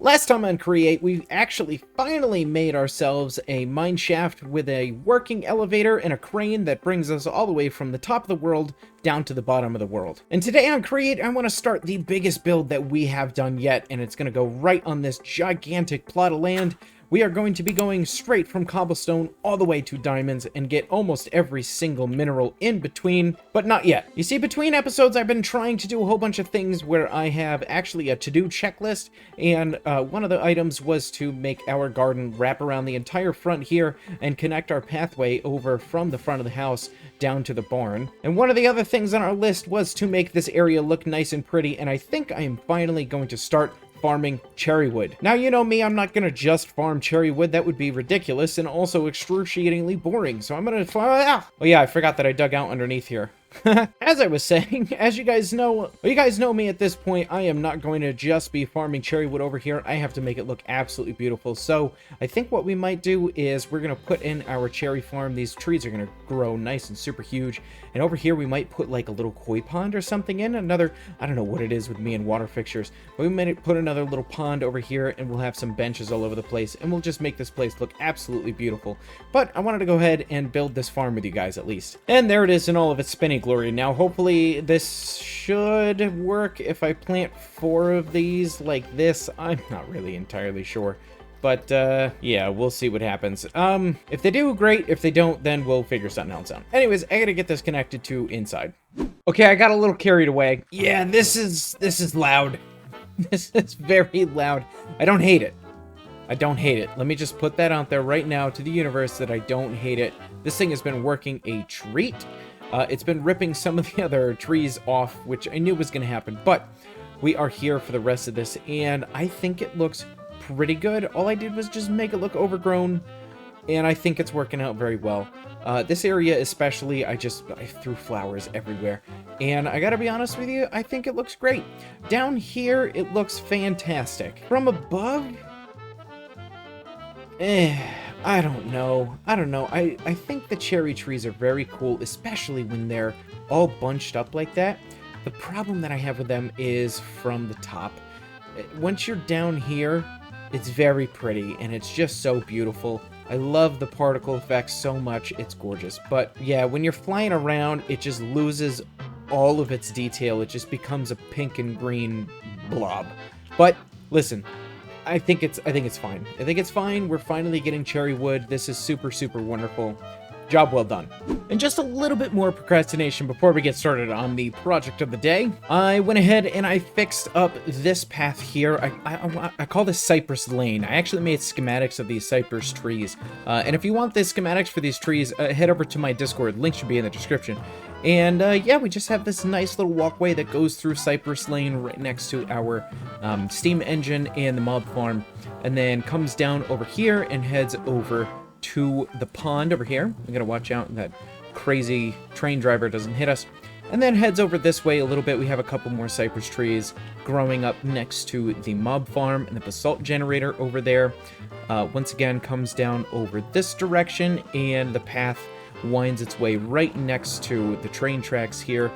Last time on Create, we actually finally made ourselves a mine shaft with a working elevator and a crane that brings us all the way from the top of the world down to the bottom of the world. And today on Create, I want to start the biggest build that we have done yet, and it's going to go right on this gigantic plot of land. We are going to be going straight from cobblestone all the way to diamonds and get almost every single mineral in between, but not yet. You see, between episodes, I've been trying to do a whole bunch of things where I have actually a to-do checklist, and one of the items was to make our garden wrap around the entire front here and connect our pathway over from the front of the house down to the barn. And one of the other things on our list was to make this area look nice and pretty, and I think I am finally going to start farming cherry wood. Now, you know me, I'm not gonna just farm cherry wood. That would be ridiculous and also excruciatingly boring. So I'm gonna farm. Oh yeah, I forgot that I dug out underneath here. As I was saying, as you guys know me at this point, I am not going to just be farming cherry wood over here. I have to make it look absolutely beautiful. So I think what we might do is we're going to put in our cherry farm. These trees are going to grow nice and super huge. And over here, we might put like a little koi pond or something in. Another, I don't know what it is with me and water fixtures, but we might put another little pond over here, and we'll have some benches all over the place, and we'll just make this place look absolutely beautiful. But I wanted to go ahead and build this farm with you guys at least. And there it is in all of its spinning glory. Now, hopefully this should work if I plant 4 of these like this. I'm not really entirely sure. But, yeah, we'll see what happens. If they do, great. If they don't, then we'll figure something else out. Anyways, I gotta get this connected to inside. Okay, I got a little carried away. Yeah, this is loud. This is very loud. I don't hate it. I don't hate it. Let me just put that out there right now to the universe that I don't hate it. This thing has been working a treat. It's been ripping some of the other trees off, which I knew was going to happen, but we are here for the rest of this, and I think it looks pretty good. All I did was just make it look overgrown, and I think it's working out very well. This area especially, I threw flowers everywhere, and I gotta be honest with you, I think it looks great. Down here, it looks fantastic. From above, I don't know. I think the cherry trees are very cool, especially when they're all bunched up like that. The problem that I have with them is from the top. Once you're down here, it's very pretty, and it's just so beautiful. I love the particle effects so much. It's gorgeous. But yeah, when you're flying around, it just loses all of its detail. It just becomes a pink and green blob. But listen, I think it's fine. I think it's fine. We're finally getting cherry wood. This is super, super wonderful. Job well done. And just a little bit more procrastination before we get started on the project of the day. I went ahead and I fixed up this path here. I call this Cypress Lane. I actually made schematics of these cypress trees. And if you want the schematics for these trees, head over to my Discord. Link should be in the description. And yeah, we just have this nice little walkway that goes through Cypress Lane right next to our steam engine and the mob farm, and then comes down over here and heads over to the pond over here. We gotta watch out that crazy train driver doesn't hit us. And then heads over this way a little bit. We have a couple more cypress trees growing up next to the mob farm and the basalt generator over there. Once again, comes down over this direction, and the path winds its way right next to the train tracks here.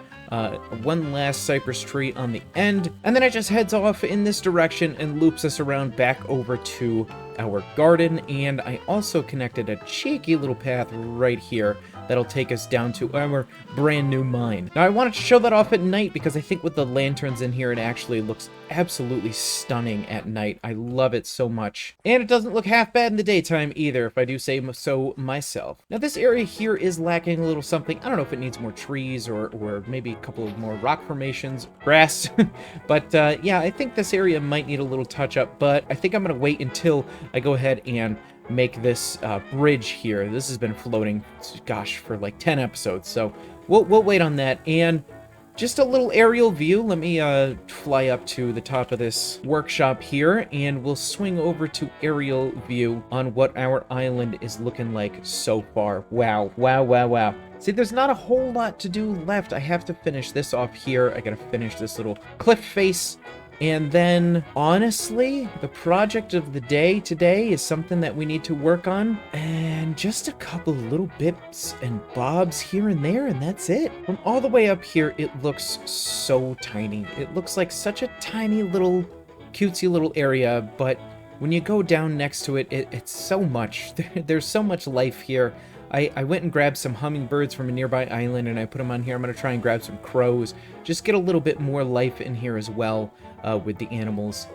One last cypress tree on the end, and then it just heads off in this direction and loops us around back over to our garden. And I also connected a cheeky little path right here that'll take us down to our brand new mine. Now, I wanted to show that off at night because I think with the lanterns in here, it actually looks absolutely stunning at night. I love it so much. And it doesn't look half bad in the daytime either, if I do say so myself. Now, this area here is lacking a little something. I don't know if it needs more trees or maybe a couple of more rock formations, grass. But yeah, I think this area might need a little touch up, but I think I'm going to wait until I go ahead and make this bridge here. This has been floating, gosh, for like 10 episodes, so we'll wait on that. And just a little aerial view. Let me fly up to the top of this workshop here, and we'll swing over to aerial view on what our island is looking like so far. Wow, wow, wow, wow. See, there's not a whole lot to do left. I have to finish this off here. I gotta finish this little cliff face. And then, honestly, the project of the day today is something that we need to work on. And just a couple little bits and bobs here and there, and that's it. From all the way up here, it looks so tiny. It looks like such a tiny little cutesy little area, but when you go down next to it, it's so much. There's so much life here. I went and grabbed some hummingbirds from a nearby island, and I put them on here. I'm going to try and grab some crows. Just get a little bit more life in here as well with the animals.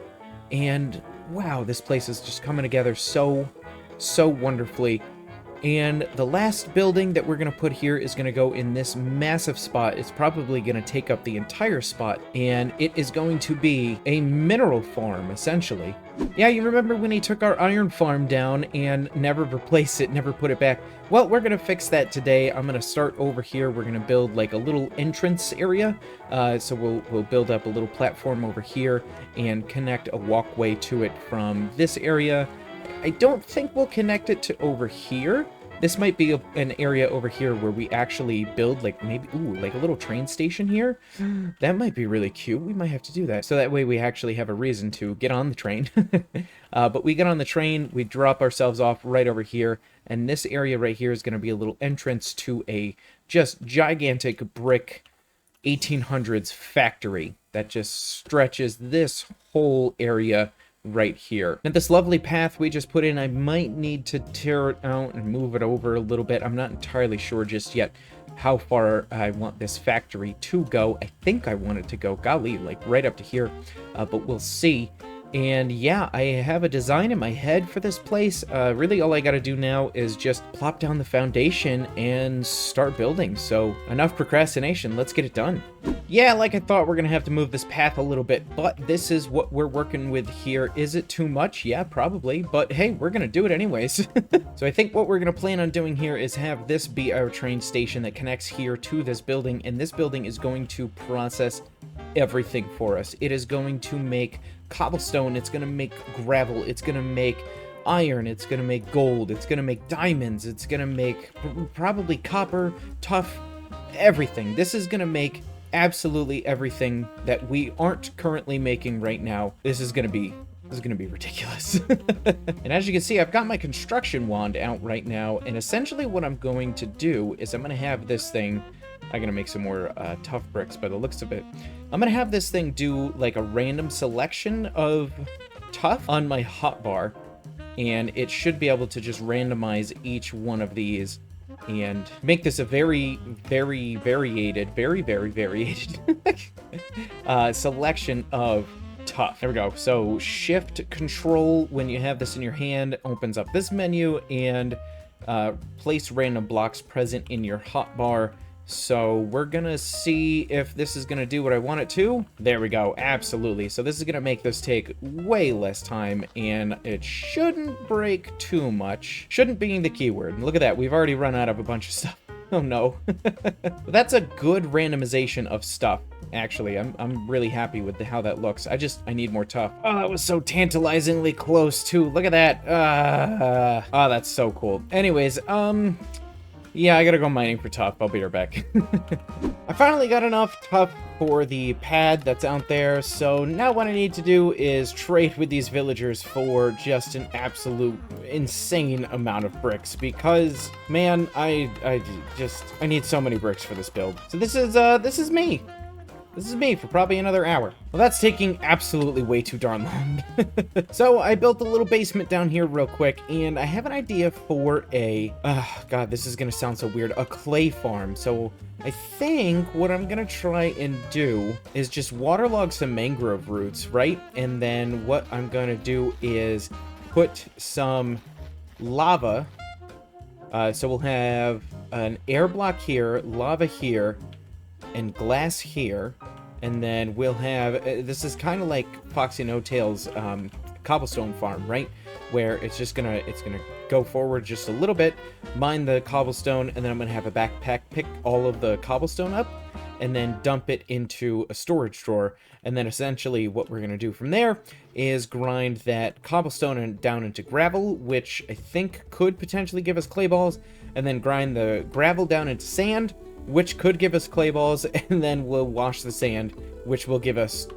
And wow, this place is just coming together so wonderfully. And the last building that we're going to put here is going to go in this massive spot. It's probably going to take up the entire spot, and it is going to be a mineral farm, essentially. Yeah, you remember when he took our iron farm down and never replaced it, never put it back? Well, we're going to fix that today. I'm going to start over here. We're going to build like a little entrance area. So we'll build up a little platform over here and connect a walkway to it from this area. I don't think we'll connect it to over here. This might be an area over here where we actually build like maybe, like a little train station here. That might be really cute. We might have to do that. So that way we actually have a reason to get on the train. But we get on the train, we drop ourselves off right over here. And this area right here is going to be a little entrance to a just gigantic brick 1800s factory that just stretches this whole area right here. And this lovely path we just put in, I might need to tear it out and move it over a little bit. I'm not entirely sure just yet how far I want this factory to go. I think I want it to go, golly, like right up to here, but we'll see. And yeah, I have a design in my head for this place. Really all I gotta do now is just plop down the foundation and start building. So enough procrastination, let's get it done. Yeah, like I thought, we're gonna have to move this path a little bit, but this is what we're working with here. Is it too much? Yeah, probably, but hey, we're gonna do it anyways. So I think what we're gonna plan on doing here is have this be our train station that connects here to this building, and this building is going to process everything for us. It is going to make cobblestone, it's going to make gravel, it's going to make iron, it's going to make gold, it's going to make diamonds, it's going to make probably copper, tough, everything. This is going to make absolutely everything that we aren't currently making right now. This is going to be ridiculous. And as you can see, I've got my construction wand out right now, and essentially what I'm going to do is I'm going to have this thing, I'm going to make some more tough bricks by the looks of it. I'm going to have this thing do like a random selection of tough on my hotbar, and it should be able to just randomize each one of these and make this a very variated selection of tough. There we go. So shift control when you have this in your hand opens up this menu, and place random blocks present in your hotbar. So we're gonna see if this is gonna do what I want it to. There we go, absolutely. So this is gonna make this take way less time, and it shouldn't break too much. Shouldn't being the keyword. Look at that, we've already run out of a bunch of stuff. Oh no. But that's a good randomization of stuff, actually. I'm really happy with how that looks. I need more tough. Oh, that was so tantalizingly close too. Look at that. Oh, that's so cool. Anyways, yeah, I gotta go mining for tough. I'll be right back. I finally got enough tough for the pad that's out there, so now what I need to do is trade with these villagers for just an absolute insane amount of bricks, because, man, I need so many bricks for this build. So this is me. This is me for probably another hour. Well, that's taking absolutely way too darn long. So I built a little basement down here real quick, and I have an idea for a, God, this is gonna sound so weird, a clay farm. So I think what I'm gonna try and do is just waterlog some mangrove roots, right? And then what I'm gonna do is put some lava. So we'll have an air block here, lava here, and glass here, and then we'll have, this is kind of like Foxy No Tail's cobblestone farm, right? Where it's gonna go forward just a little bit, mine the cobblestone, and then I'm gonna have a backpack pick all of the cobblestone up, and then dump it into a storage drawer. And then essentially what we're gonna do from there is grind that cobblestone down into gravel, which I think could potentially give us clay balls, and then grind the gravel down into sand, which could give us clay balls, and then we'll wash the sand, which will give us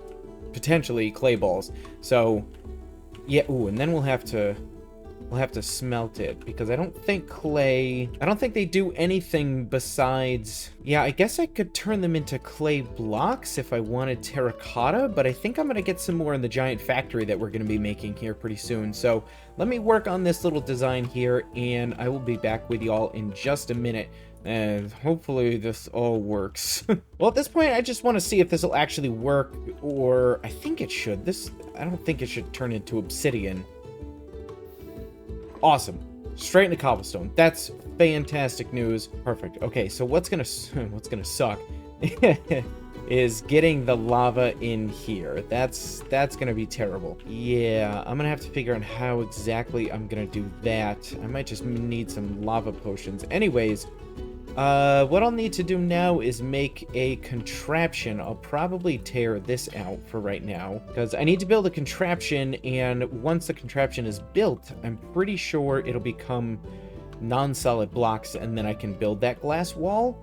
potentially clay balls. So, yeah, ooh, and then we'll have to we'll have to smelt it, because I don't think clay... I don't think they do anything besides... Yeah, I guess I could turn them into clay blocks if I wanted terracotta, but I think I'm going to get some more in the giant factory that we're going to be making here pretty soon. So let me work on this little design here, and I will be back with y'all in just a minute. And hopefully this all works. Well, at this point, I just want to see if this will actually work, or I think it should. I don't think it should turn into obsidian. Awesome. Straight into cobblestone. That's fantastic news. Perfect. Okay, so what's gonna suck is getting the lava in here. That's gonna be terrible. Yeah, I'm gonna have to figure out how exactly I'm gonna do that. I might just need some lava potions. Anyways, what I'll need to do now is make a contraption. I'll probably tear this out for right now, because I need to build a contraption, and once the contraption is built, I'm pretty sure it'll become non-solid blocks, and then I can build that glass wall,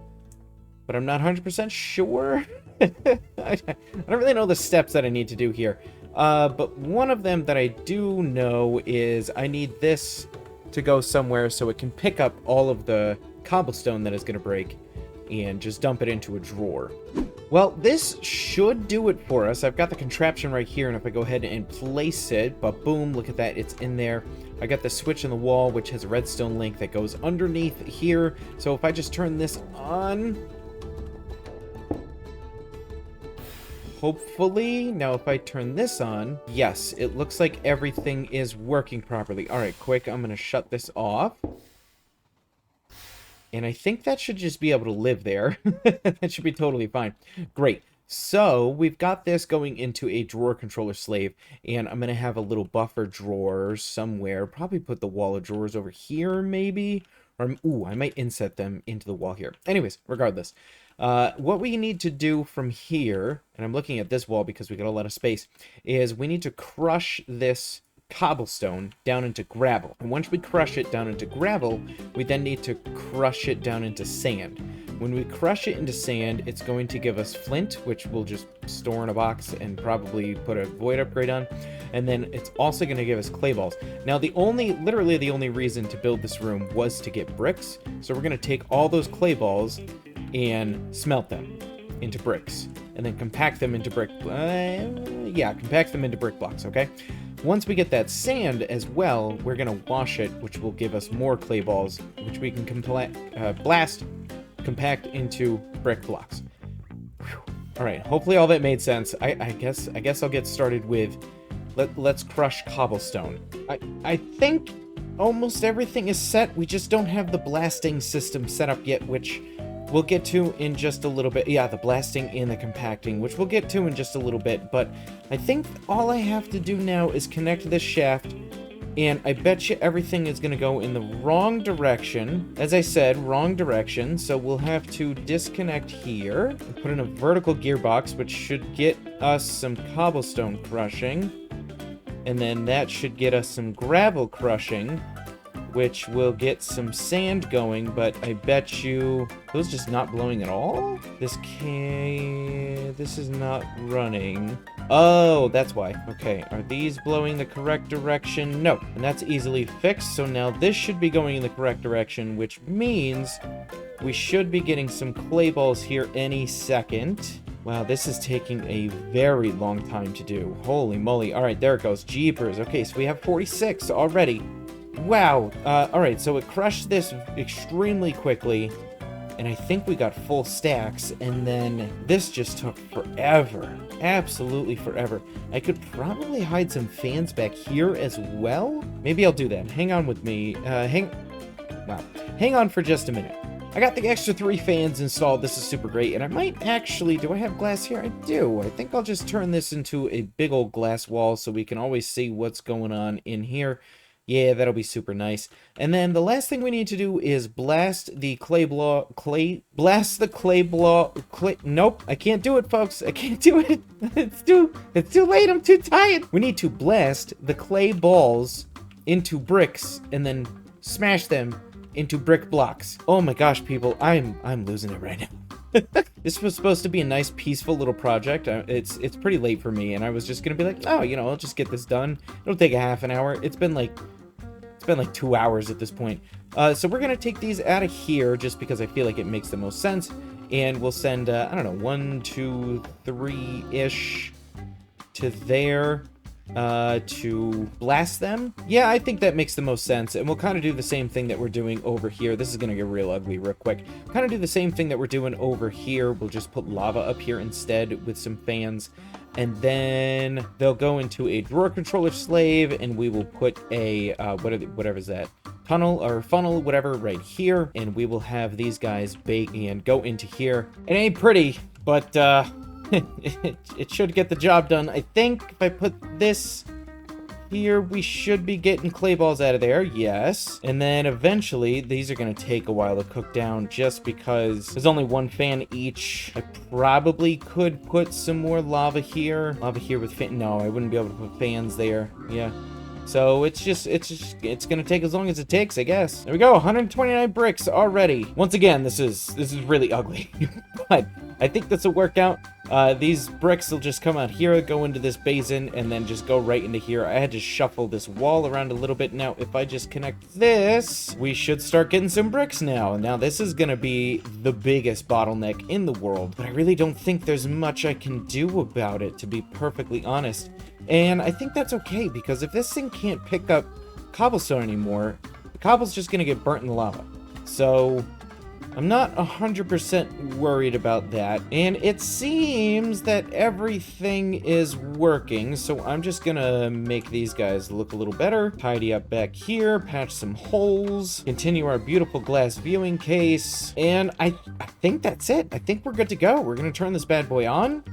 but I'm not 100% sure. I don't really know the steps that I need to do here, but one of them that I do know is I need this to go somewhere so it can pick up all of the cobblestone that is going to break and just dump it into a drawer. Well, this should do it for us. I've got the contraption right here, and if I go ahead and place it, but boom, look at that, it's in there. I got the switch in the wall, which has a redstone link that goes underneath here. So if I just turn this on, hopefully, now if I turn this on, yes, it looks like everything is working properly. All right, quick, I'm going to shut this off. And I think that should just be able to live there. That should be totally fine. Great. So we've got this going into a drawer controller slave, and I'm going to have a little buffer drawer somewhere. Probably put the wall of drawers over here, maybe. Or, ooh, I might inset them into the wall here. Anyways, regardless. What we need to do from here, and I'm looking at this wall because we got a lot of space, is we need to crush this cobblestone down into gravel. And once we crush it down into gravel, we then need to crush it down into sand. When we crush it into sand, it's going to give us flint, which we'll just store in a box and probably put a void upgrade on. And then it's also going to give us clay balls. Now, literally the only reason to build this room was to get bricks. So we're going to take all those clay balls and smelt them into bricks, and then compact them into brick blocks, okay? Once we get that sand as well, we're going to wash it, which will give us more clay balls, which we can compact into brick blocks. Whew. All right, hopefully all that made sense. I guess I'll get started with, let's crush cobblestone. I think almost everything is set. We just don't have the blasting system set up yet, which we'll get to in just a little bit. Yeah, the blasting and the compacting, which we'll get to in just a little bit. But I think all I have to do now is connect this shaft, and I bet you everything is going to go in the wrong direction. As I said, wrong direction. So we'll have to disconnect here and put in a vertical gearbox, which should get us some cobblestone crushing. And then that should get us some gravel crushing, which will get some sand going, but I bet you those just not blowing at all? This is not running. Oh, that's why. Okay, are these blowing the correct direction? No, and that's easily fixed. So now this should be going in the correct direction, which means we should be getting some clay balls here any second. Wow, this is taking a very long time to do. Holy moly. All right, there it goes. Jeepers. Okay, so we have 46 already. Wow. All right, so it crushed this extremely quickly, and I think we got full stacks, and then this just took forever. Absolutely forever. I could probably hide some fans back here as well. Maybe I'll do that. Hang on with me. Hang on for just a minute. I got the extra 3 fans installed. This is super great, and I might actually... Do I have glass here? I do. I think I'll just turn this into a big old glass wall so we can always see what's going on in here. Yeah, that'll be super nice. And then the last thing we need to do is blast the nope, I can't do it, folks. I can't do it. It's too late. I'm too tired. We need to blast the clay balls into bricks and then smash them into brick blocks. Oh my gosh, people, I'm losing it right now. This was supposed to be a nice, peaceful little project. It's pretty late for me, and I was just gonna be like, oh, I'll just get this done. It'll take a half an hour. It's been It's been like 2 hours at this point. So we're gonna take these out of here just because I feel like it makes the most sense. And we'll send, I don't know, 1, 2, 3-ish to there. To blast them. Yeah, I think that makes the most sense. And we'll kind of do the same thing that we're doing over here. This is going to get real ugly real quick. Kind of do the same thing that we're doing over here. We'll just put lava up here instead with some fans. And then they'll go into a drawer controller slave, and we will put a, whatever's that? Tunnel or funnel, whatever, right here. And we will have these guys bake and go into here. It ain't pretty, but, it should get the job done. I think if I put this here, we should be getting clay balls out of there. Yes. And then eventually, these are going to take a while to cook down just because there's only one fan each. I probably could put some more lava here. Lava here with fan. No, I wouldn't be able to put fans there. Yeah. So it's gonna take as long as it takes, I guess. There we go, 129 bricks already. Once again, this is really ugly, but I think this will work out. These bricks will just come out here, go into this basin, and then just go right into here. I had to shuffle this wall around a little bit. Now, if I just connect this, we should start getting some bricks now. Now, this is gonna be the biggest bottleneck in the world, but I really don't think there's much I can do about it, to be perfectly honest. And I think that's okay, because if this thing can't pick up cobblestone anymore, the cobble's just gonna get burnt in the lava. So I'm not 100% worried about that. And it seems that everything is working, so I'm just gonna make these guys look a little better. Tidy up back here, patch some holes, continue our beautiful glass viewing case, and I think that's it. I think we're good to go. We're gonna turn this bad boy on.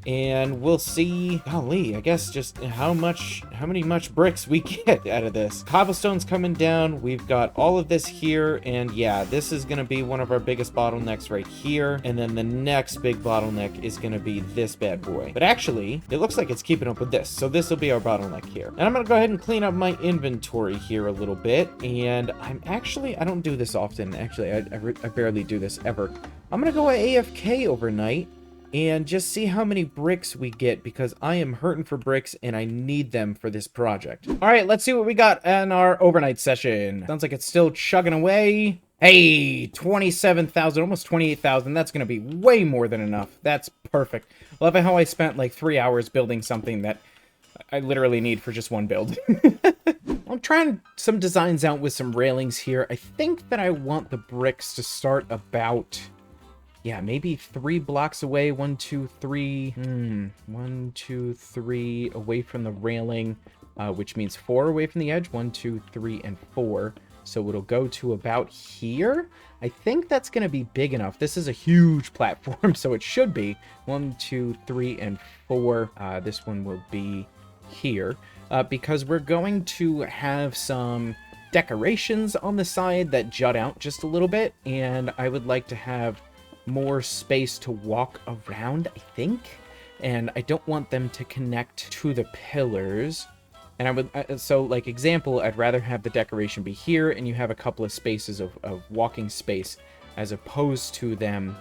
And we'll see, golly, I guess just how many bricks we get out of this. Cobblestone's coming down. We've got all of this here. And yeah, this is going to be one of our biggest bottlenecks right here. And then the next big bottleneck is going to be this bad boy. But actually, it looks like it's keeping up with this. So this will be our bottleneck here. And I'm going to go ahead and clean up my inventory here a little bit. And I don't do this often. Actually, I barely do this ever. I'm going to go AFK overnight and just see how many bricks we get, because I am hurting for bricks and I need them for this project. All right, let's see what we got in our overnight session. Sounds like it's still chugging away. Hey, 27,000, almost 28,000. That's going to be way more than enough. That's perfect. Love how I spent like 3 hours building something that I literally need for just one build. I'm trying some designs out with some railings here. I think that I want the bricks to start about... yeah, maybe 3 blocks away. 1, 2, 3. 1, 2, 3 away from the railing, which means 4 away from the edge. 1, 2, 3, and 4. So it'll go to about here. I think that's going to be big enough. This is a huge platform, so it should be 1, 2, 3, and 4. This one will be here because we're going to have some decorations on the side that jut out just a little bit, and I would like to have more space to walk around, I think, and I don't want them to connect to the pillars. And I would, so like example, I'd rather have the decoration be here and you have a couple of spaces of walking space, as opposed to them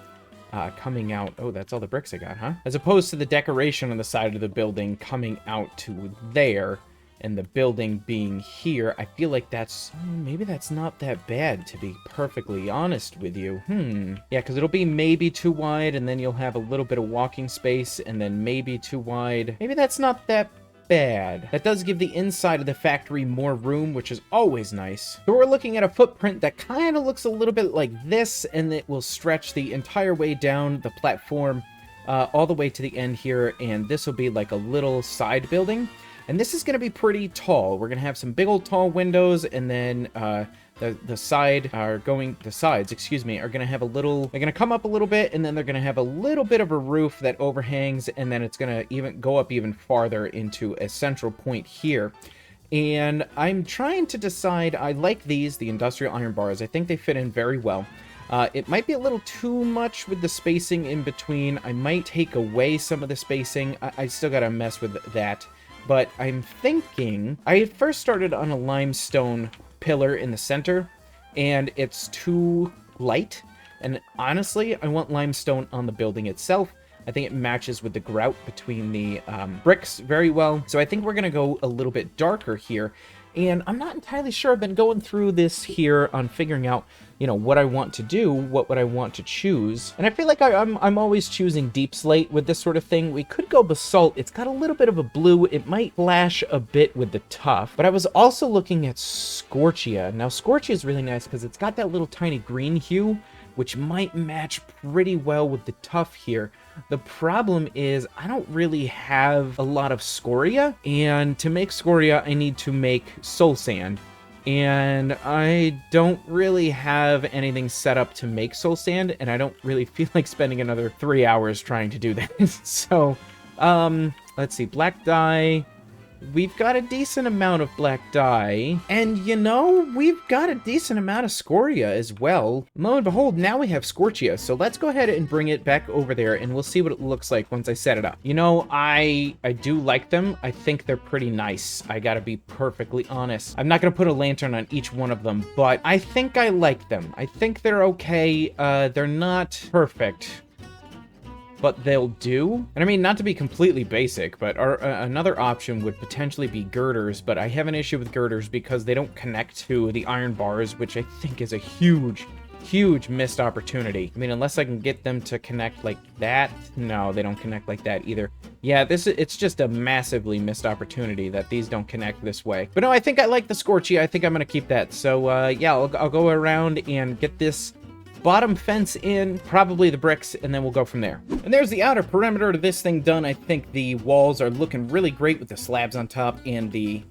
coming out. Oh, that's all the bricks I got, huh? As opposed to the decoration on the side of the building coming out to there and the building being here. I feel like that's, maybe that's not that bad, to be perfectly honest with you. Yeah, because it'll be maybe too wide, and then you'll have a little bit of walking space, and then maybe too wide. Maybe that's not that bad. That does give the inside of the factory more room, which is always nice. So we're looking at a footprint that kind of looks a little bit like this, and it will stretch the entire way down the platform all the way to the end here, and this will be like a little side building. And this is going to be pretty tall. We're going to have some big old tall windows, and then the sides, excuse me, are going to have a little, they're going to come up a little bit, and then they're going to have a little bit of a roof that overhangs, and then it's going to even go up even farther into a central point here. And I'm trying to decide, I like these, the industrial iron bars. I think they fit in very well. It might be a little too much with the spacing in between. I might take away some of the spacing. I still got to mess with that. But I'm thinking, I first started on a limestone pillar in the center, and it's too light. And honestly, I want limestone on the building itself. I think it matches with the grout between the bricks very well. So I think we're going to go a little bit darker here. And I'm not entirely sure. I've been going through this here on figuring out, what I want to do, what would I want to choose. And I feel like I'm always choosing deep slate with this sort of thing. We could go basalt. It's got a little bit of a blue. It might flash a bit with the tuff. But I was also looking at scorchia. Now, scorchia is really nice because it's got that little tiny green hue, which might match pretty well with the tuff here. The problem is I don't really have a lot of scoria, and to make scoria, I need to make soul sand. And I don't really have anything set up to make soul sand, and I don't really feel like spending another 3 hours trying to do that. So, let's see, black dye. We've got a decent amount of black dye, and we've got a decent amount of scoria as well. Lo and behold, now we have scorchia, so let's go ahead and bring it back over there, and we'll see what it looks like once I set it up. I do like them. I think they're pretty nice. I gotta be perfectly honest. I'm not gonna put a lantern on each one of them, but I think I like them. I think they're okay. They're not perfect, but they'll do. And I mean, not to be completely basic, but another option would potentially be girders, but I have an issue with girders because they don't connect to the iron bars, which I think is a huge missed opportunity. I mean, unless I can get them to connect like that. No, they don't connect like that either. Yeah, it's just a massively missed opportunity that these don't connect this way. But no, I think I like the scorchia. I think I'm gonna keep that. So yeah, I'll go around and get this bottom fence in, probably the bricks, and then we'll go from there. And there's the outer perimeter to this thing done. I think the walls are looking really great with the slabs on top and the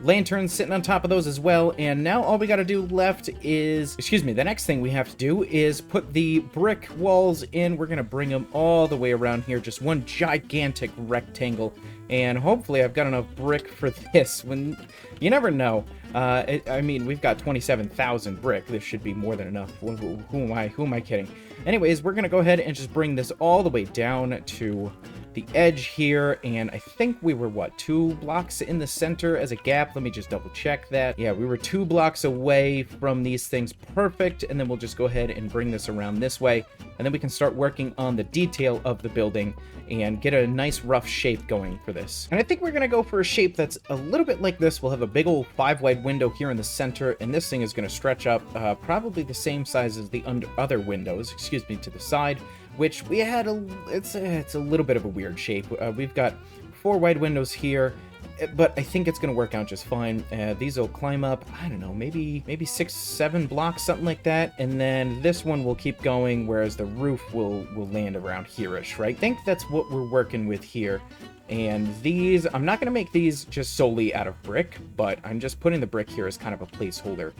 lanterns sitting on top of those as well. And now all we got to do left is, the next thing we have to do is put the brick walls in. We're going to bring them all the way around here, just one gigantic rectangle. And hopefully I've got enough brick for this. When you never know. I mean, we've got 27,000 brick. This should be more than enough. Who am I kidding? Anyways, we're gonna go ahead and just bring this all the way down to the edge here, and I think we were, 2 blocks in the center as a gap? Let me just double check that. Yeah, we were 2 blocks away from these things. Perfect. And then we'll just go ahead and bring this around this way, and then we can start working on the detail of the building and get a nice rough shape going for this. And I think we're gonna go for a shape that's a little bit like this. We'll have a big old 5-wide window here in the center, and this thing is gonna stretch up probably the same size as the other windows, to the side, which we had it's a little bit of a weird shape. We've got 4 wide windows here, but I think it's gonna work out just fine. These will climb up, I don't know, maybe 6, 7 blocks, something like that, and then this one will keep going, whereas the roof will land around here-ish, right? I think that's what we're working with here. And these, I'm not gonna make these just solely out of brick, but I'm just putting the brick here as kind of a placeholder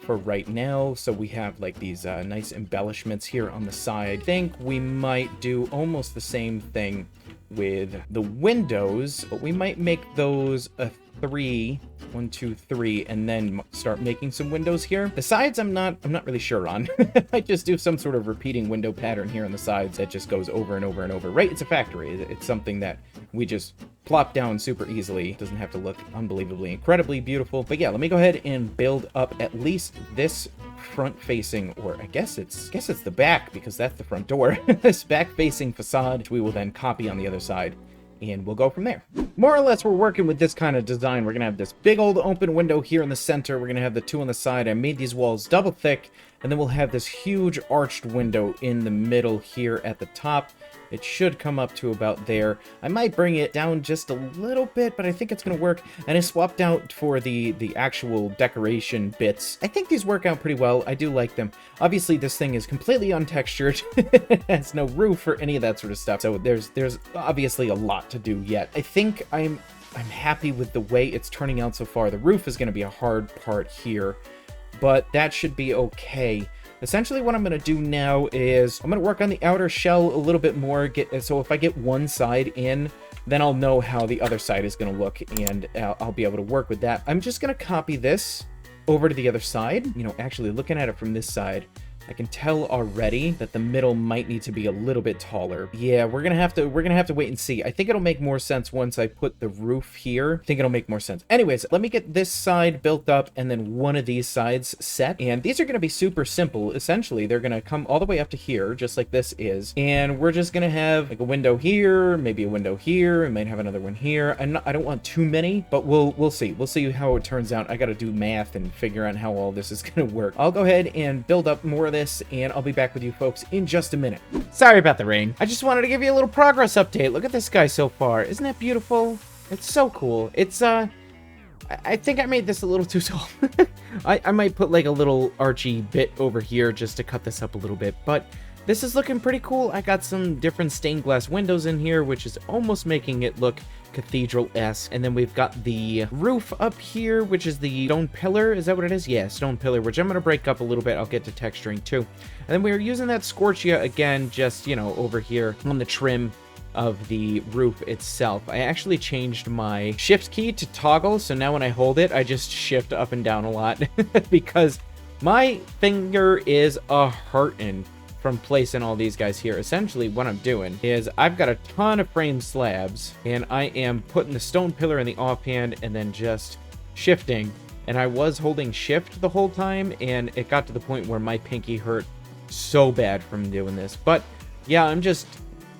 for right now. So we have like these nice embellishments here on the side. I think we might do almost the same thing with the windows, but we might make those a 3, 1, 2, 3, and then start making some windows here. The sides I'm not really sure on. I just do some sort of repeating window pattern here on the sides that just goes over and over and over. Right, it's a factory. It's something that we just plop down super easily. It doesn't have to look unbelievably incredibly beautiful. But yeah, let me go ahead and build up at least this front facing, or I guess it's the back, because that's the front door. This back facing facade, which we will then copy on the other side, and we'll go from there. More or less, we're working with this kind of design. We're gonna have this big old open window here in the center. We're gonna have the 2 on the side. I made these walls double thick, and then we'll have this huge arched window in the middle here at the top. It should come up to about there. I might bring it down just a little bit, but I think it's gonna work. And I swapped out for the actual decoration bits. I think these work out pretty well. I do like them. Obviously, this thing is completely untextured. It has no roof or any of that sort of stuff. So there's obviously a lot to do yet. I think I'm happy with the way it's turning out so far. The roof is gonna be a hard part here, but that should be okay. Essentially, what I'm going to do now is I'm going to work on the outer shell a little bit more. So if I get one side in, then I'll know how the other side is going to look, and I'll be able to work with that. I'm just going to copy this over to the other side. Actually looking at it from this side, I can tell already that the middle might need to be a little bit taller. Yeah, we're gonna have to wait and see. I think it'll make more sense once I put the roof here. I think it'll make more sense. Anyways, let me get this side built up and then one of these sides set. And these are gonna be super simple. Essentially, they're gonna come all the way up to here, just like this is. And we're just gonna have like a window here, maybe a window here, and might have another one here. I don't want too many, but we'll see. We'll see how it turns out. I gotta do math and figure out how all this is gonna work. I'll go ahead and build up more of this, and I'll be back with you folks in just a minute. Sorry about the rain. I just wanted to give you a little progress update. Look at this guy so far. Isn't that beautiful? It's so cool. It's, I think I made this a little too tall. I might put like a little archy bit over here just to cut this up a little bit, but this is looking pretty cool. I got some different stained glass windows in here, which is almost making it look cathedral-esque. And then we've got the roof up here, which is the stone pillar. Is that what it is? Yeah, stone pillar, which I'm going to break up a little bit. I'll get to texturing too. And then we're using that scorchia again, just, you know, over here on the trim of the roof itself. I actually changed my shift key to toggle, so now when I hold it, I just shift up and down a lot because my finger is a hurtin' from placing all these guys here. Essentially what I'm doing is I've got a ton of frame slabs and I am putting the stone pillar in the offhand and then just shifting, and I was holding shift the whole time and it got to the point where my pinky hurt so bad from doing this. But yeah, I'm just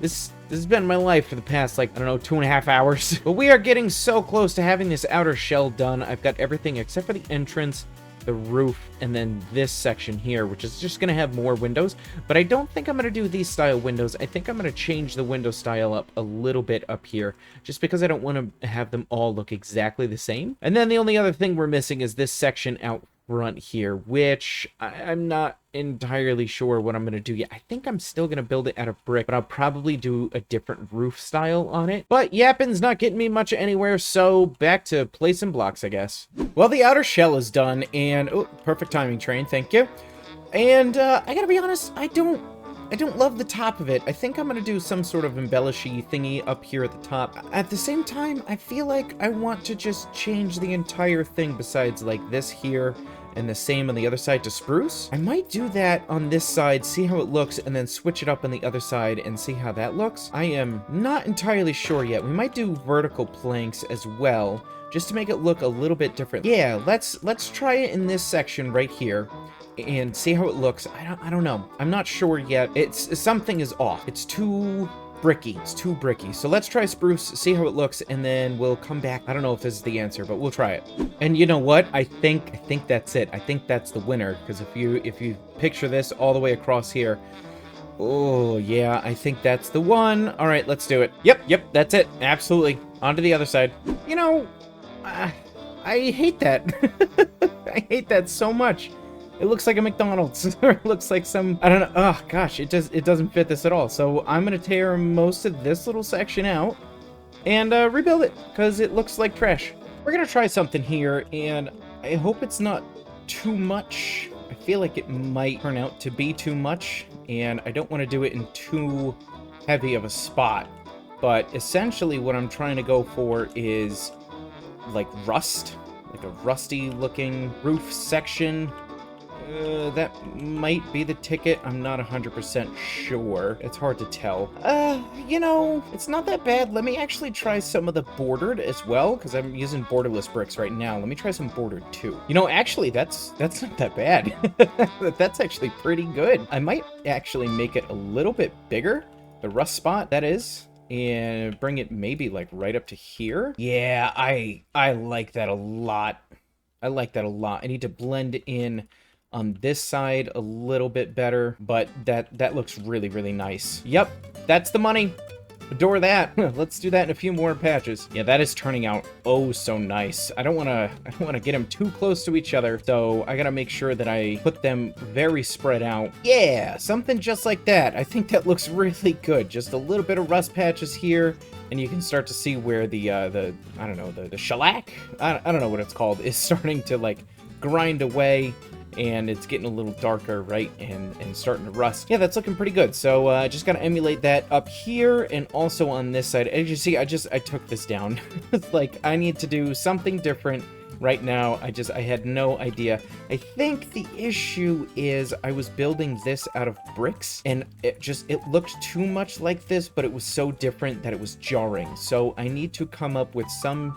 this has been my life for the past, like, I don't know, 2.5 hours. But we are getting so close to having this outer shell done. I've got everything except for the entrance, the roof, and then this section here, which is just going to have more windows. But I don't think I'm going to do these style windows. I think I'm going to change the window style up a little bit up here, just because I don't want to have them all look exactly the same. And then the only other thing we're missing is this section out front here, which I'm not entirely sure what I'm going to do yet. I think I'm still going to build it out of brick, but I'll probably do a different roof style on it. But yapping's not getting me much anywhere, so back to placing blocks, I guess. Well, the outer shell is done, and oh, perfect timing, train, thank you. And I gotta be honest, I don't love the top of it. I think I'm gonna do some sort of embellishy thingy up here at the top. At the same time, I feel like I want to just change the entire thing besides like this here and the same on the other side to spruce. I might do that on this side, see how it looks, and then switch it up on the other side and see how that looks. I am not entirely sure yet. We might do vertical planks as well, just to make it look a little bit different. Yeah, let's try it in this section right here and see how it looks. I don't know. I'm not sure yet. Something is off. It's too bricky. It's too bricky. So let's try spruce, see how it looks, and then we'll come back. I don't know if this is the answer, but we'll try it. And you know what? I think that's it. I think that's the winner, because if you picture this all the way across here, oh yeah, I think that's the one. All right, let's do it. Yep, that's it. Absolutely. On to the other side. You know, I hate that. I hate that so much. It looks like a McDonald's, or it looks like some, I don't know, oh gosh, it doesn't fit this at all. So I'm gonna tear most of this little section out and rebuild it, because it looks like trash. We're gonna try something here, and I hope it's not too much. I feel like it might turn out to be too much, and I don't want to do it in too heavy of a spot. But essentially what I'm trying to go for is like rust, like a rusty looking roof section. That might be the ticket. I'm not 100% sure. It's hard to tell. You know, it's not that bad. Let me actually try some of the bordered as well, because I'm using borderless bricks right now. Let me try some bordered too. You know, actually, that's not that bad. That's actually pretty good. I might actually make it a little bit bigger, the rust spot, that is, and bring it maybe like right up to here. Yeah, I like that a lot. I like that a lot. I need to blend in on this side a little bit better, but that looks really, really nice. Yep, that's the money. Adore that. Let's do that in a few more patches. Yeah, that is turning out oh so nice. I don't want to get them too close to each other, so I gotta make sure that I put them very spread out. Yeah, something just like that. I think that looks really good. Just a little bit of rust patches here, and you can start to see where the I don't know, the shellac, I don't know what it's called, is starting to like grind away. And it's getting a little darker, right, and starting to rust. Yeah, that's looking pretty good. So I just gotta emulate that up here and also on this side. As you see, I took this down. It's like I need to do something different right now. I had no idea. I think the issue is I was building this out of bricks, and it looked too much like this, but it was so different that it was jarring. So I need to come up with some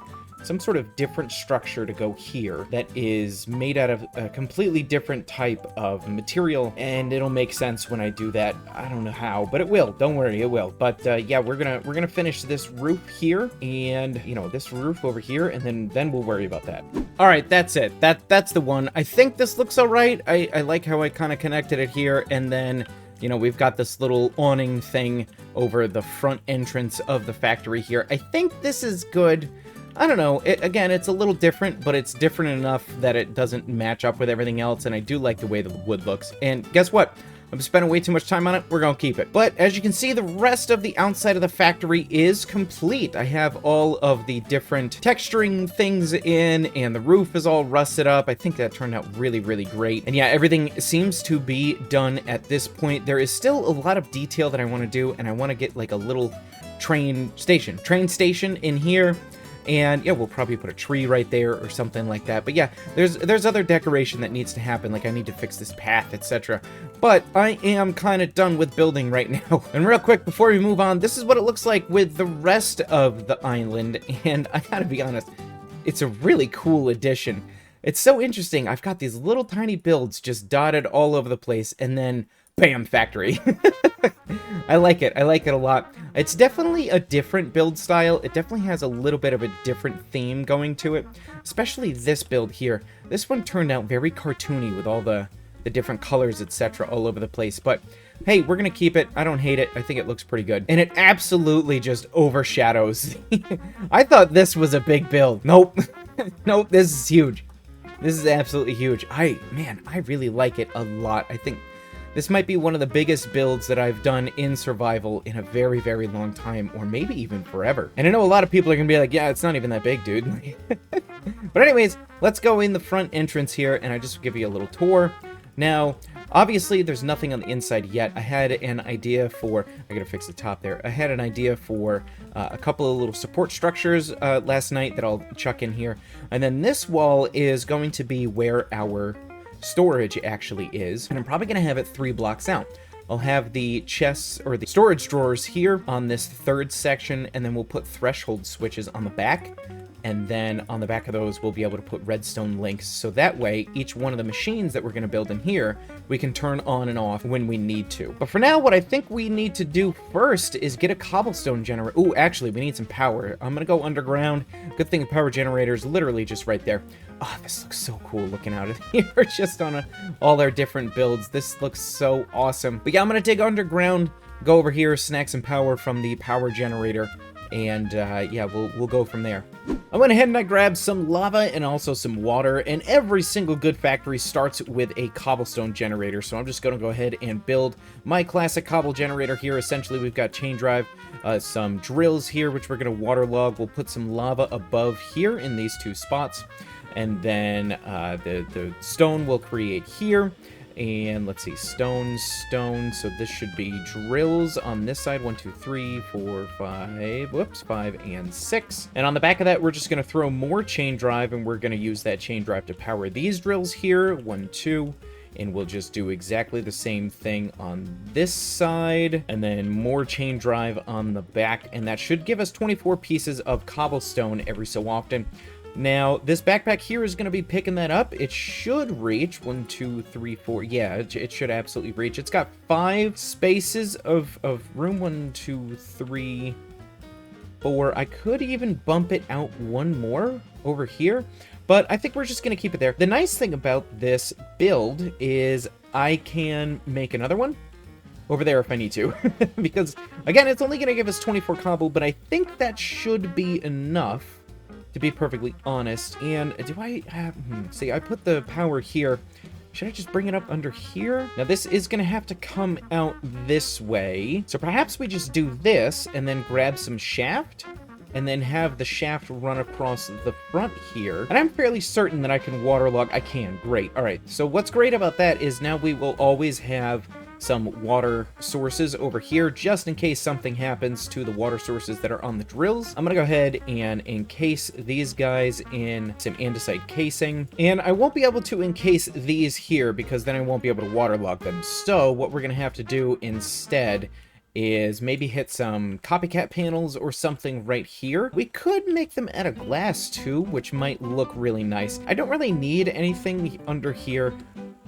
sort of different structure to go here that is made out of a completely different type of material, and it'll make sense when I do that. I don't know how, but it will. Don't worry, it will. But yeah, we're gonna finish this roof here, and you know, this roof over here, and then we'll worry about that. All right, that's it. That's the one. I think this looks all right. I like how I kind of connected it here, and then, you know, we've got this little awning thing over the front entrance of the factory here. I think this is good. I don't know. Again, it's a little different, but it's different enough that it doesn't match up with everything else, and I do like the way the wood looks. And guess what? I'm spending way too much time on it. We're gonna keep it. But as you can see, the rest of the outside of the factory is complete. I have all of the different texturing things in, and the roof is all rusted up. I think that turned out really, really great. And yeah, everything seems to be done at this point. There is still a lot of detail that I want to do, and I want to get like a little train station in here. And yeah, we'll probably put a tree right there or something like that. But yeah, there's other decoration that needs to happen, like I need to fix this path, etc. But I am kind of done with building right now. And real quick, before we move on, this is what it looks like with the rest of the island. And I gotta be honest, it's a really cool addition. It's so interesting. I've got these little tiny builds just dotted all over the place, and then bam, factory. I like it. I like it a lot. It's definitely a different build style. It definitely has a little bit of a different theme going to it, especially this build here. This one turned out very cartoony with all the different colors, etc. all over the place. But hey, we're going to keep it. I don't hate it. I think it looks pretty good. And it absolutely just overshadows. I thought this was a big build. Nope. Nope, this is huge. This is absolutely huge. Man, I really like it a lot. I think this might be one of the biggest builds that I've done in survival in a very, very long time, or maybe even forever. And I know a lot of people are gonna be like, yeah, it's not even that big, dude. But anyways, let's go in the front entrance here, and I just give you a little tour. Now, obviously, there's nothing on the inside yet. I had an idea for, I gotta fix the top there. I had an idea for a couple of little support structures last night that I'll chuck in here. And then this wall is going to be where our storage actually is, and I'm probably gonna have it 3 blocks out. I'll have the chests or the storage drawers here on this third section, and then we'll put threshold switches on the back, and then on the back of those we'll be able to put redstone links, so that way each one of the machines that we're going to build in here we can turn on and off when we need to. But for now, what I think we need to do first is get a cobblestone generator. Ooh, actually, we need some power. I'm gonna go underground. Good thing the power generator is literally just right there. Oh, this looks so cool looking out of here, just on all our different builds. This looks so awesome. But yeah, I'm gonna dig underground, go over here, snag some power from the power generator, and yeah, we'll go from there. I went ahead and I grabbed some lava and also some water, and every single good factory starts with a cobblestone generator, so I'm just gonna go ahead and build my classic cobble generator here. Essentially, we've got chain drive, some drills here, which we're gonna waterlog. We'll put some lava above here in these 2 spots, and then the stone will create here. And let's see, stone, so this should be drills on this side, 1, 2, 3, 4, 5, whoops, 5 and 6. And on the back of that, we're just gonna throw more chain drive, and we're gonna use that chain drive to power these drills here, 1, 2, and we'll just do exactly the same thing on this side, and then more chain drive on the back, and that should give us 24 pieces of cobblestone every so often. Now, this backpack here is going to be picking that up. It should reach 1, 2, 3, 4. Yeah, it should absolutely reach. It's got 5 spaces of room. 1, 2, 3, 4. I could even bump it out 1 more over here, but I think we're just going to keep it there. The nice thing about this build is I can make another one over there if I need to, because, again, it's only going to give us 24 cobble, but I think that should be enough, to be perfectly honest. And do I have, see, I put the power here. Should I just bring it up under here? Now this is gonna have to come out this way. So perhaps we just do this and then grab some shaft and then have the shaft run across the front here. And I'm fairly certain that I can waterlog. I can, great. All right, so what's great about that is now we will always have some water sources over here, just in case something happens to the water sources that are on the drills. I'm gonna go ahead and encase these guys in some andesite casing, and I won't be able to encase these here because then I won't be able to waterlog them. So what we're gonna have to do instead is maybe hit some copycat panels or something right here. We could make them out of glass too, which might look really nice. I don't really need anything under here.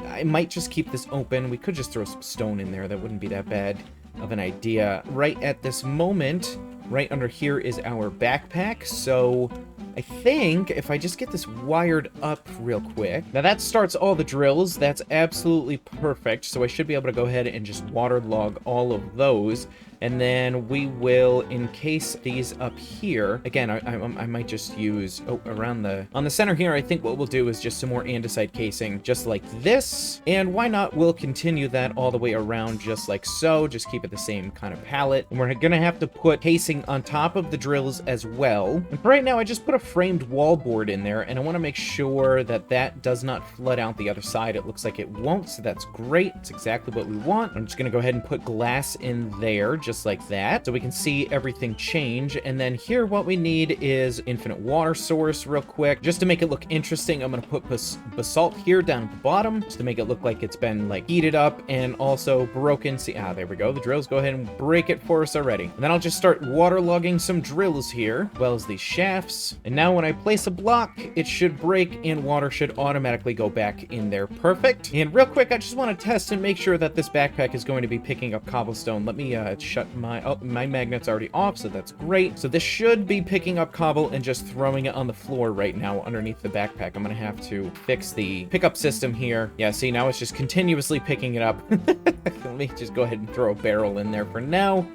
I might just keep this open. We could just throw some stone in there. That wouldn't be that bad of an idea. Right at this moment, right under here is our backpack. So I think if I just get this wired up real quick. Now that starts all the drills. That's absolutely perfect. So I should be able to go ahead and just waterlog all of those. And then we will encase these up here. Again, I might just use, on the center here, I think what we'll do is just some more andesite casing, just like this. And why not, we'll continue that all the way around just like so. Just keep it the same kind of palette. And we're gonna have to put casing on top of the drills as well. And for right now, I just put a framed wall board in there, and I wanna make sure that that does not flood out the other side. It looks like it won't, so that's great. It's exactly what we want. I'm just gonna go ahead and put glass in there, just like that, so we can see everything change. And then here what we need is infinite water source real quick, just to make it look interesting. I'm gonna put basalt here down at the bottom, just to make it look like it's been like heated up and also broken. See, there we go. The drills go ahead and break it for us already. And then I'll just start waterlogging some drills here, as well as these shafts. And now when I place a block, it should break and water should automatically go back in there. Perfect. And real quick, I just want to test and make sure that this backpack is going to be picking up cobblestone. Let me shut my magnet's already off, so that's great. So this should be picking up cobble and just throwing it on the floor right now underneath the backpack. I'm gonna have to fix the pickup system here. Yeah, see, now it's just continuously picking it up. Let me just go ahead and throw a barrel in there for now.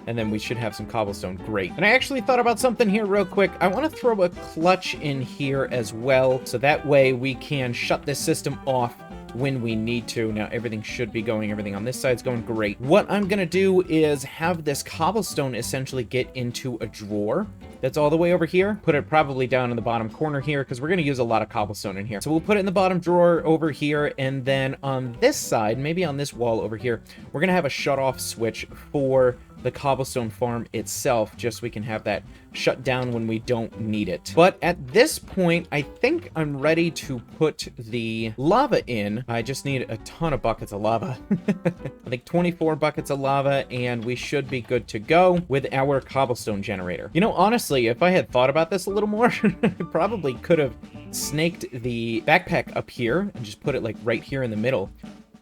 And then we should have some cobblestone. Great. And I actually thought about something here real quick. I want to throw a clutch in here as well, so that way we can shut this system off when we need to. Now everything should be going, everything on this side's going great. What I'm gonna do is have this cobblestone essentially get into a drawer that's all the way over here. Put it probably down in the bottom corner here, because we're gonna use a lot of cobblestone in here. So we'll put it in the bottom drawer over here, and then on this side, maybe on this wall over here, we're gonna have a shut off switch for the cobblestone farm itself, just so we can have that shut down when we don't need it. But at this point, I think I'm ready to put the lava in. I just need a ton of buckets of lava. I think 24 buckets of lava, and we should be good to go with our cobblestone generator. You know, honestly, if I had thought about this a little more, I probably could have snaked the backpack up here and just put it like right here in the middle.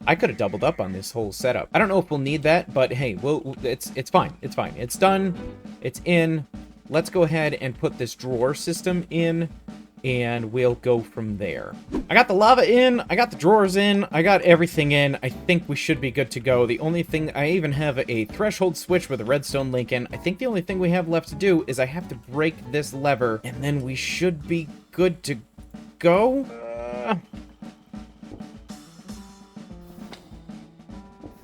I could have doubled up on this whole setup. I don't know if we'll need that, but hey, it's fine. It's fine. It's done. It's in. Let's go ahead and put this drawer system in, and we'll go from there. I got the lava in. I got the drawers in. I got everything in. I think we should be good to go. The only thing, I even have a threshold switch with a redstone link in. I think the only thing we have left to do is I have to break this lever, and then we should be good to go.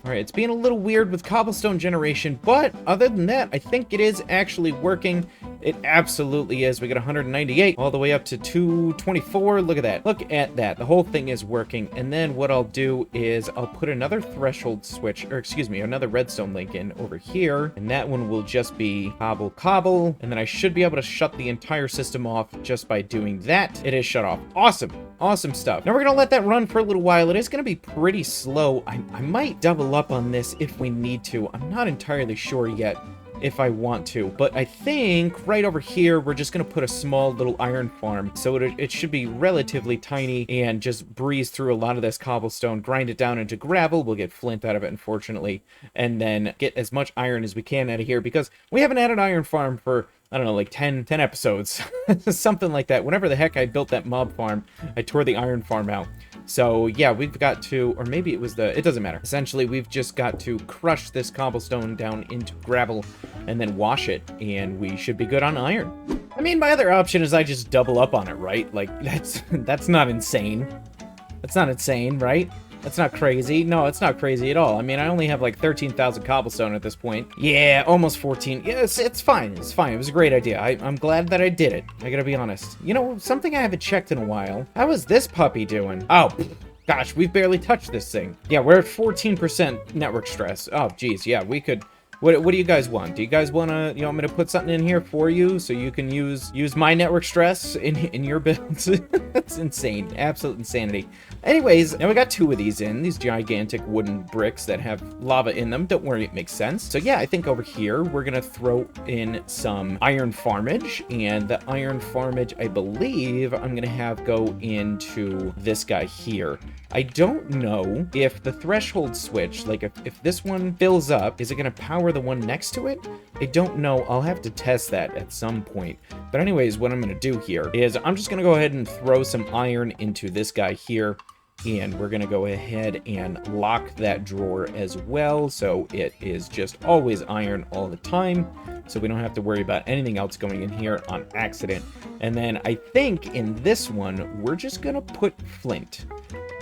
Alright, it's being a little weird with cobblestone generation, but other than that, I think it is actually working. It absolutely is. We got 198 all the way up to 224. Look at that. Look at that. The whole thing is working. And then what I'll do is I'll put another threshold switch, or excuse me, another redstone link in over here. And that one will just be cobble cobble. And then I should be able to shut the entire system off just by doing that. It is shut off. Awesome. Awesome stuff. Now we're going to let that run for a little while. It is going to be pretty slow. I might double up on this if we need to. I'm not entirely sure yet if I want to, but I think right over here we're just gonna put a small little iron farm, so it should be relatively tiny and just breeze through a lot of this cobblestone, grind it down into gravel. We'll get flint out of it, unfortunately, and then get as much iron as we can out of here, because we haven't had an iron farm for, I don't know, like 10 episodes, something like that. Whenever the heck I built that mob farm, I tore the iron farm out. So yeah, we've got to, or maybe it was it doesn't matter. Essentially, we've just got to crush this cobblestone down into gravel and then wash it, and we should be good on iron. I mean, my other option is I just double up on it, right? Like, that's not insane. That's not insane, right? That's not crazy. No, it's not crazy at all. I mean, I only have like 13,000 cobblestone at this point. Yeah, almost 14. Yeah, it's fine. It's fine. It was a great idea. I'm glad that I did it. I gotta be honest. You know, something I haven't checked in a while. How is this puppy doing? Oh, Gosh, we've barely touched this thing. Yeah, we're at 14% network stress. Oh, geez, yeah, we could... What do you guys want? Do you guys want me to put something in here for you so you can use my network stress in your builds? That's insane. Absolute insanity. Anyways, now we got 2 of these in, these gigantic wooden bricks that have lava in them. Don't worry, it makes sense. So yeah, I think over here we're gonna throw in some iron farmage, and the iron farmage, I believe, I'm gonna have go into this guy here. I don't know if the threshold switch, like if this one fills up, is it gonna power the one next to it? I don't know. I'll have to test that at some point. But anyways, what I'm gonna do here is I'm just gonna go ahead and throw some iron into this guy here, and we're gonna go ahead and lock that drawer as well, so it is just always iron all the time, so we don't have to worry about anything else going in here on accident. And then I think in this one we're just gonna put flint.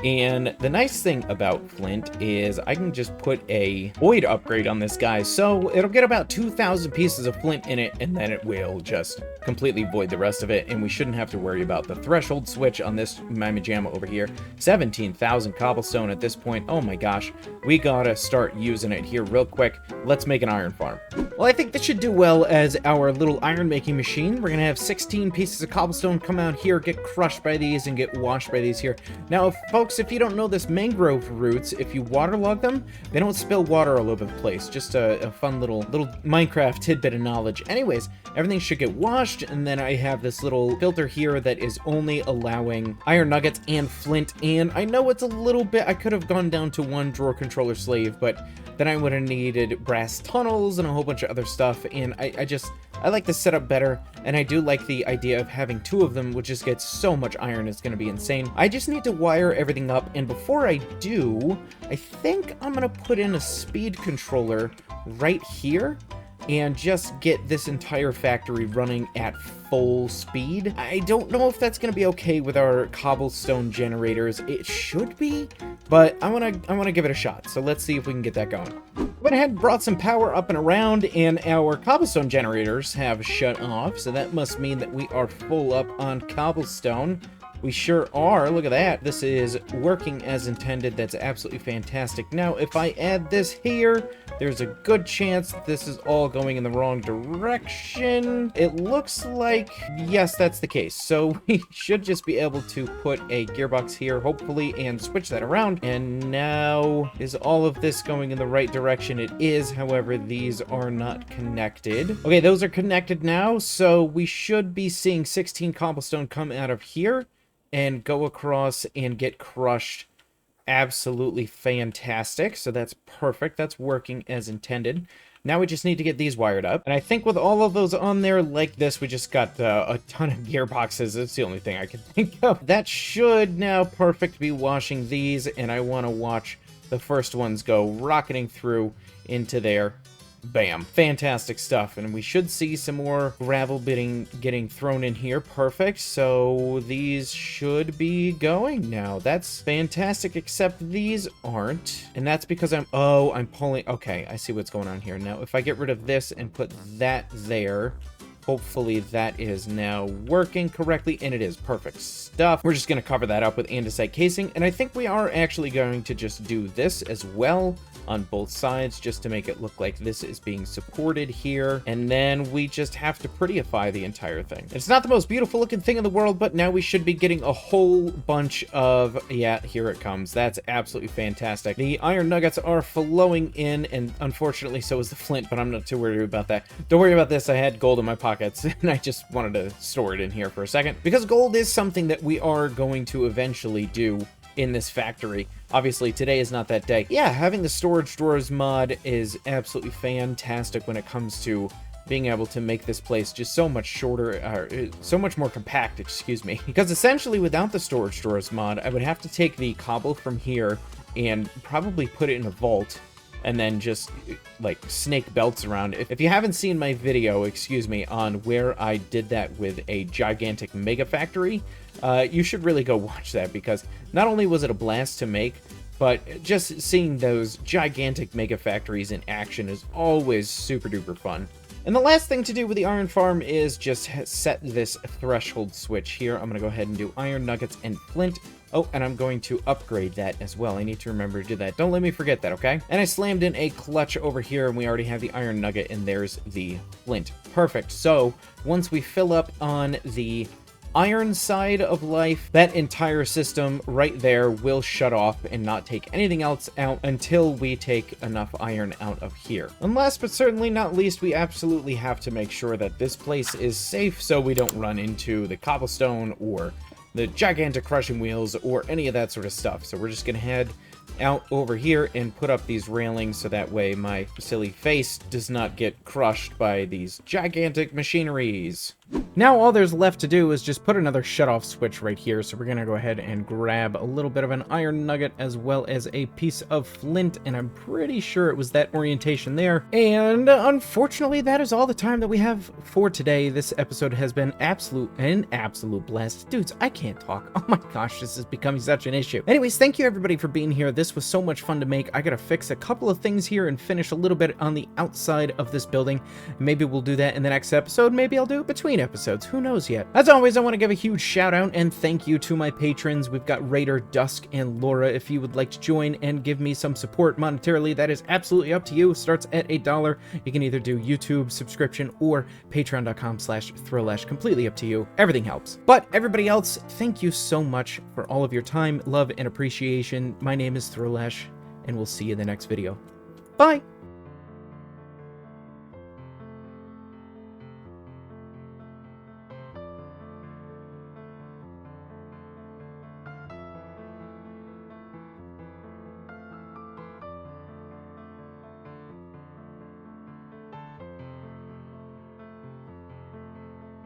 And the nice thing about flint is I can just put a void upgrade on this guy, so it'll get about 2,000 pieces of flint in it, and then it will just completely void the rest of it, and we shouldn't have to worry about the threshold switch on this mammy jamma over here. 17,000 cobblestone at this point. Oh my gosh, we gotta start using it here real quick. Let's make an iron farm. Well, I think this should do well as our little iron making machine. We're gonna have 16 pieces of cobblestone come out here, get crushed by these, and get washed by these here. Now, folks, if you don't know this, mangrove roots, if you waterlog them, they don't spill water all over the place. Just a fun little Minecraft tidbit of knowledge. Anyways, everything should get washed, and then I have this little filter here that is only allowing iron nuggets and flint, and I know it's a little bit, I could have gone down to 1 drawer controller slave, but then I would have needed brass tunnels and a whole bunch of other stuff, and I like the setup better, and I do like the idea of having 2 of them, which just gets so much iron, it's gonna be insane. I just need to wire everything up, and before I do, I think I'm gonna put in a speed controller right here, and just get this entire factory running at full speed. I don't know if that's gonna be okay with our cobblestone generators. It should be, but I wanna give it a shot. So let's see if we can get that going. Went ahead and brought some power up and around, and our cobblestone generators have shut off, so that must mean that we are full up on cobblestone. We sure are. Look at that. This is working as intended. That's absolutely fantastic. Now, if I add this here, there's a good chance that this is all going in the wrong direction. It looks like, yes, that's the case. So we should just be able to put a gearbox here, hopefully, and switch that around. And now, is all of this going in the right direction? It is. However, these are not connected. Okay, those are connected now. So we should be seeing 16 cobblestone come out of here and go across and get crushed. Absolutely fantastic. So that's perfect. That's working as intended. Now we just need to get these wired up. And I think with all of those on there like this, we just got a ton of gearboxes. That's the only thing I can think of. That should now perfect be washing these. And I want to watch the first ones go rocketing through into there. Bam. Fantastic stuff. And we should see some more gravel getting thrown in here. Perfect. So these should be going now. That's fantastic, except these aren't. And that's because I'm pulling. Okay, I see what's going on here. Now, if I get rid of this and put that there, hopefully that is now working correctly, and it is. Perfect stuff. We're just going to cover that up with andesite casing, and I think we are actually going to just do this as well on both sides, just to make it look like this is being supported here, and then we just have to prettyify the entire thing. It's not the most beautiful looking thing in the world, but now we should be getting a whole bunch of, yeah, here it comes. That's absolutely fantastic. The iron nuggets are flowing in, and unfortunately so is the flint, but I'm not too worried about that. Don't worry about this. I had gold in my pockets, and I just wanted to store it in here for a second, because gold is something that we are going to eventually do in this factory. Obviously, today is not that day. Yeah, having the storage drawers mod is absolutely fantastic when it comes to being able to make this place just so much shorter, so much more compact, excuse me. Because essentially, without the storage drawers mod, I would have to take the cobble from here and probably put it in a vault, and then just, like, snake belts around. If you haven't seen my video, excuse me, on where I did that with a gigantic mega factory, you should really go watch that, because not only was it a blast to make, but just seeing those gigantic mega factories in action is always super duper fun. And the last thing to do with the iron farm is just set this threshold switch here. I'm going to go ahead and do iron nuggets and flint. Oh, and I'm going to upgrade that as well. I need to remember to do that. Don't let me forget that, okay? And I slammed in a clutch over here, and we already have the iron nugget, and there's the flint. Perfect. So once we fill up on the iron side of life, that entire system right there will shut off and not take anything else out until we take enough iron out of here. And last but certainly not least, we absolutely have to make sure that this place is safe so we don't run into the cobblestone or the gigantic crushing wheels or any of that sort of stuff. So we're just gonna head out over here and put up these railings so that way my silly face does not get crushed by these gigantic machineries. Now all there's left to do is just put another shut-off switch right here, so we're gonna go ahead and grab a little bit of an iron nugget as well as a piece of flint, and I'm pretty sure it was that orientation there. And unfortunately, that is all the time that we have for today. This episode has been an absolute blast. Dudes, I can't talk. Oh my gosh, this is becoming such an issue. Anyways, thank you everybody for being here. This was so much fun to make. I gotta fix a couple of things here and finish a little bit on the outside of this building. Maybe we'll do that in the next episode. Maybe I'll do it between episodes. Who knows yet? As always, I want to give a huge shout out and thank you to my patrons. We've got Raider, Dusk, and Laura. If you would like to join and give me some support monetarily, that is absolutely up to you. It starts at $8. You can either do YouTube subscription or patreon.com/throwlash. Completely up to you. Everything helps. But everybody else, thank you so much for all of your time, love, and appreciation. My name is Throwlash, and we'll see you in the next video. Bye!